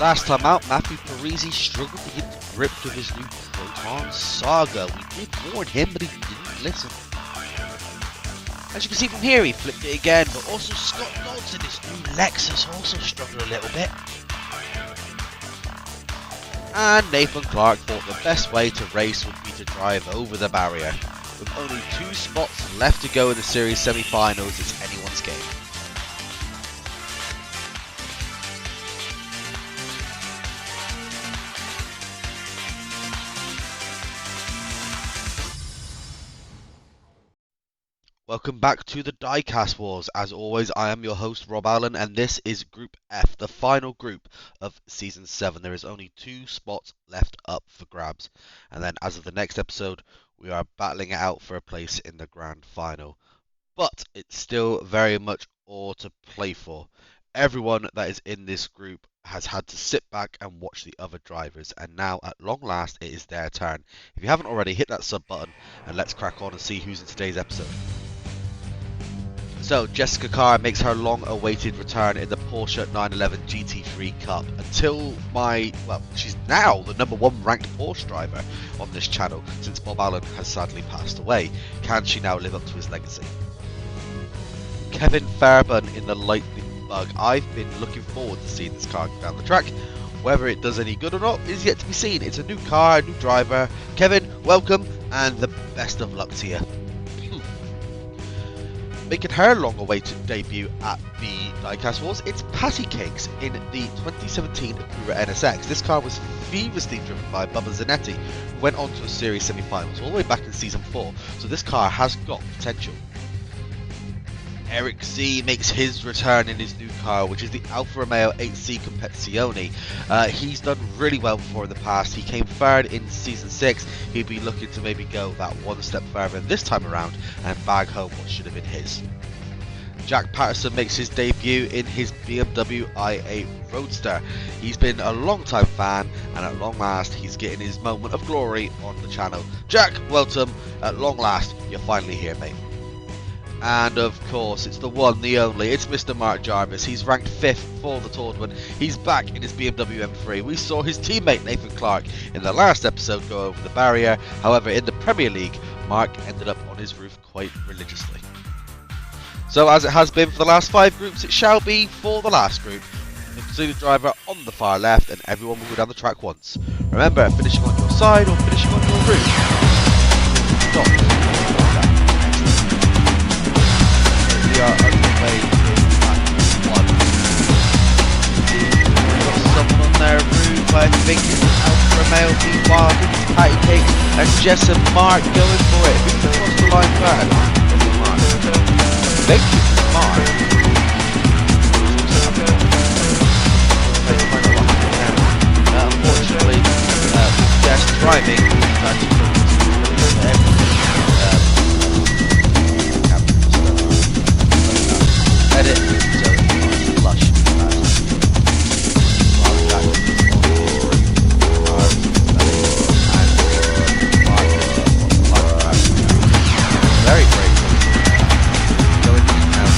Last time out, Matthew Parisi struggled to get the grip of his new Proton Saga. We did warn him, but he didn't listen. As you can see from here, he flipped it again, but also Scott Dalton, his new Lexus, also struggled a little bit. And Nathan Clark thought the best way to race would be to drive over the barrier. With only 2 spots left to go in the series semi-finals, it's anyone's game. Welcome back to the Diecast Wars. As always, I am your host Rob Allen, and this is Group F, the final group of Season 7. There is only 2 spots left up for grabs. And then as of the next episode, we are battling it out for a place in the Grand Final. But it's still very much all to play for. Everyone that is in this group has had to sit back and watch the other drivers, and now at long last it is their turn. If you haven't already, hit that sub button and let's crack on and see who's in today's episode. So, Jessica Carr makes her long-awaited return in the Porsche 911 GT3 Cup. She's now the #1 ranked Porsche driver on this channel since Bob Allen has sadly passed away. Can she now live up to his legacy? Kevin Fairburn in the Lightning Bug. I've been looking forward to seeing this car go down the track. Whether it does any good or not is yet to be seen. It's a new car, a new driver. Kevin, welcome, and the best of luck to you. Making her long-awaited debut at the Diecast Wars, it's Patty Cakes in the 2017 Acura NSX. This car was feverishly driven by Bubba Zanetti, who went on to a series semi-finals all the way back in Season 4, so this car has got potential. Eric Z makes his return in his new car, which is the Alfa Romeo 8C Competizione. He's done really well before in the past. He came third in Season 6. He'd be looking to maybe go that one step further this time around and bag home what should have been his. Jack Patterson makes his debut in his BMW i8 Roadster. He's been a long time fan, and at long last he's getting his moment of glory on the channel. Jack, welcome. At long last, you're finally here, mate. And of course, it's the one, the only, it's Mr. Mark Jarvis. He's ranked 5th for the tournament. He's back in his BMW M3. We saw his teammate Nathan Clark in the last episode go over the barrier. However, in the Premier League, Mark ended up on his roof quite religiously. So as it has been for the last 5 groups, it shall be for the last group. See the driver on the far left, and everyone will go down the track once. Remember, finishing on your side or finishing on your roof. Stop. We are underway in lap 1. We've got someone on their roof. I think it's Alfa Romeo P1, Patty Cake and Jess and Mark going for it. Who's across the line first? Is it Mark? I think it's Mark. Unfortunately, with Jess driving, edit, so flush. Very great. Going now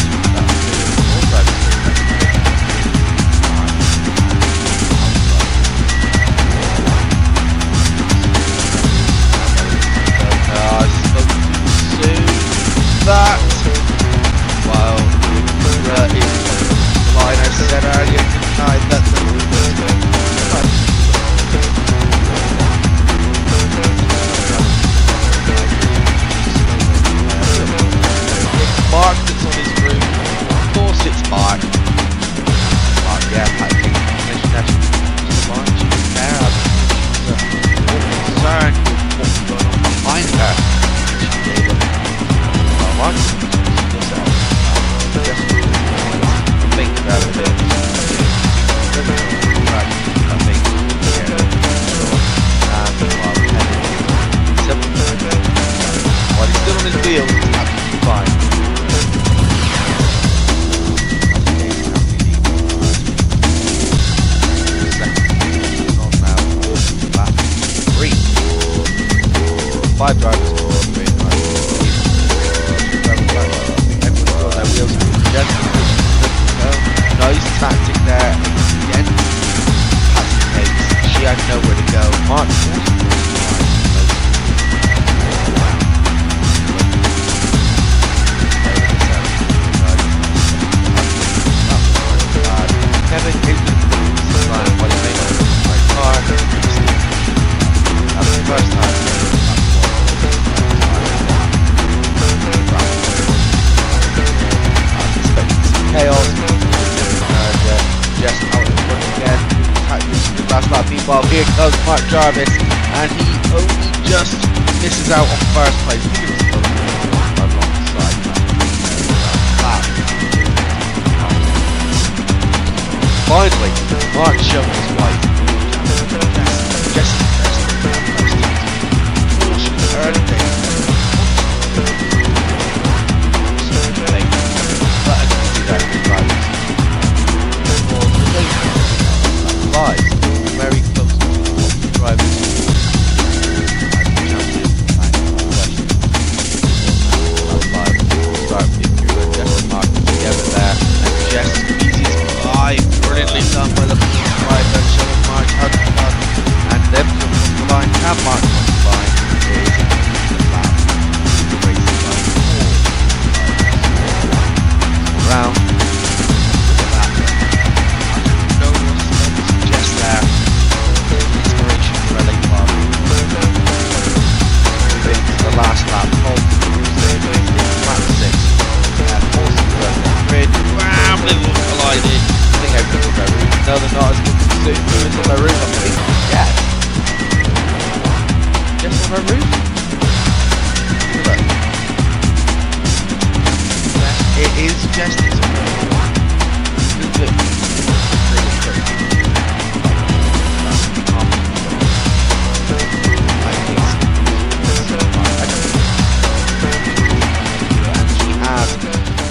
to that. Wow. Line I said earlier tonight that Mark that's on his roof. Of course it's Mark. Mark, yeah, Patty Mark, she's there. I'm more concerned with what's going on behind her. She gave up. Mark, think about it. While he's still on his wheel, he's absolutely fine. On now, lap 3. 5 drivers score, 3 drivers. Everyone's got their wheels. Nice tactic there again. while here goes Mark Jarvis, and he only just misses out on first place. Alongside that. Finally, Mark showed his wife. Jesse early days. But I can see that in the drivers. Very close to the drivers. Start Victor and Jesse Mark together there, and Jess squeezes by. Brilliantly done by the driver, showing Mark how to run, and then from the line, and Mark on the line is the lap. Racing line 4 round. No response, Jess there. Inspiration for LA Club. Moving to the last lap, hold lap 6. Grid, rambling will collided. I think everything's on their route. No, they're not as good as on their route. I think, yeah. Just on their route. Look at that. It is just on their route.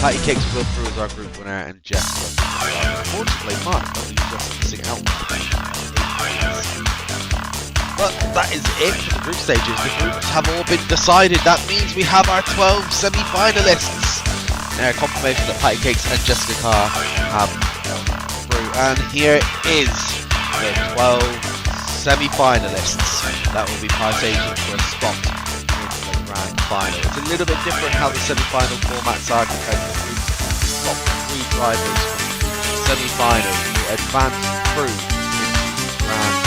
Patty Cakes will go through as our group winner, and Jeff will. Unfortunately, Mark only just missing out. But that is it for the group stages. The groups have all been decided. That means we have our 12 semi-finalists. Confirmation that Patty Cakes and Jessica Carr have through. And here is the 12 semi-finalists that will be partaking for a spot grand final. It's a little bit different how the semi-final formats are compared to the groups. We've got 3 drivers from semi-final who advance through into grand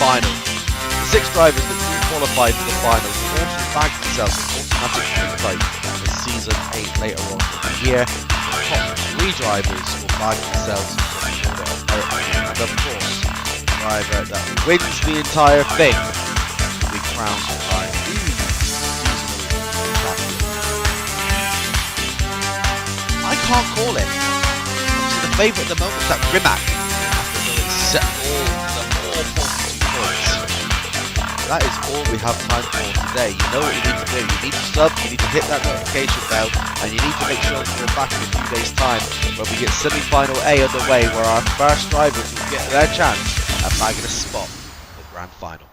final. The 6 drivers that do qualify for the final will also bag themselves with automatic invite for season 8 later on in the year. The top 3 drivers will bag themselves with order of merit, and of course, the driver that wins the entire thing will be crowned by I can't call it. Obviously the favourite at the moment is that Rimac after going set all the 42 points. That is all we have time for today. You know what you need to do. You need to sub, you need to hit that notification bell, and you need to make sure that you're back in a few days' time when we get semi-final A underway, where our first drivers will get their chance at bagging a spot for the grand final.